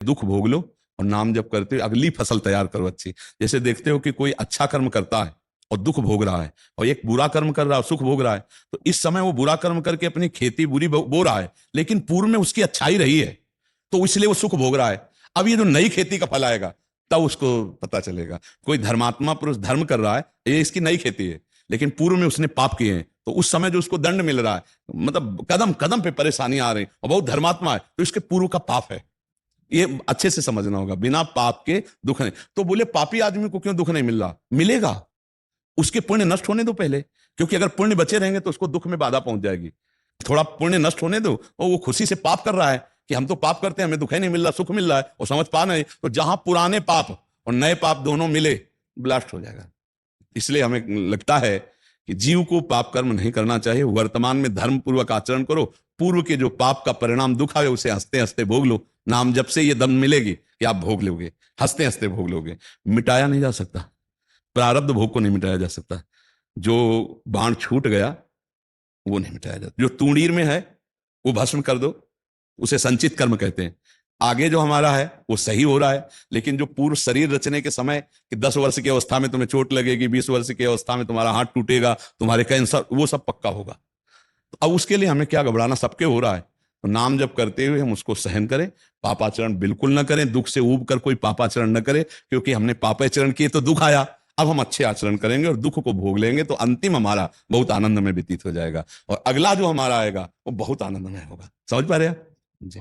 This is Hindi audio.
दुख भोग लो और नाम जप करते हुए अगली फसल तैयार करो अच्छी। जैसे देखते हो कि कोई अच्छा कर्म करता है और दुख भोग रहा है, और एक बुरा कर्म कर रहा है सुख भोग रहा है, तो इस समय वो बुरा कर्म करके अपनी खेती बुरी बो रहा है, लेकिन पूर्व में उसकी अच्छाई रही है तो इसलिए वो सुख भोग रहा है। अब ये जो नई खेती का फल आएगा तब उसको पता चलेगा। कोई धर्मात्मा पुरुष धर्म कर रहा है, ये इसकी नई खेती है, लेकिन पूर्व में उसने पाप किए हैं, तो उस समय जो उसको दंड मिल रहा है, मतलब कदम कदम पे परेशानी आ रही और बहुत धर्मात्मा है, तो इसके पूर्व का पाप है। ये अच्छे से समझना होगा, बिना पाप के दुख नहीं। तो बोले पापी आदमी को क्यों दुख नहीं मिल रहा? मिलेगा, उसके पुण्य नष्ट होने दो पहले, क्योंकि अगर पुण्य बचे रहेंगे तो उसको दुख में बाधा पहुंच जाएगी। थोड़ा पुण्य नष्ट होने दो, और वो खुशी से पाप कर रहा है कि हम तो पाप करते हैं, हमें दुख ही नहीं मिल रहा, सुख मिल रहा है, और समझ पा नहीं, तो जहां पुराने पाप और नए पाप दोनों मिले, ब्लास्ट हो जाएगा। इसलिए हमें लगता है कि जीव को पाप कर्म नहीं करना चाहिए, वर्तमान में धर्म पूर्वक आचरण करो, पूर्व के जो पाप का परिणाम दुख आए उसे हंसते हंसते भोग लो। नाम जब से ये दम मिलेगी कि आप भोग लोगे, हंसते हंसते भोग लोगे। मिटाया नहीं जा सकता, प्रारब्ध भोग को नहीं मिटाया जा सकता। जो बाण छूट गया वो नहीं मिटाया जाता। जो तूणीर में है वो भस्म कर दो, उसे संचित कर्म कहते हैं। आगे जो हमारा है वो सही हो रहा है, लेकिन जो पूर्व शरीर रचने के समय कि 10 वर्ष की अवस्था में तुम्हें चोट लगेगी, 20 वर्ष की अवस्था में तुम्हारा हाथ टूटेगा, तुम्हारे कैंसर, वो सब पक्का होगा। तो अब उसके लिए हमें क्या घबराना, सबके हो रहा है, तो नाम जब करते हुए हम उसको सहन करें। पापाचरण बिल्कुल न करें, दुख से ऊब कर कोई पापाचरण न करे, क्योंकि हमने पापाचरण किए तो दुख आया। अब हम अच्छे आचरण करेंगे और दुख को भोग लेंगे, तो अंतिम हमारा बहुत आनंद में व्यतीत हो जाएगा, और अगला जो हमारा आएगा वो बहुत आनंदमय होगा। समझ पा रहे हैं आप जी?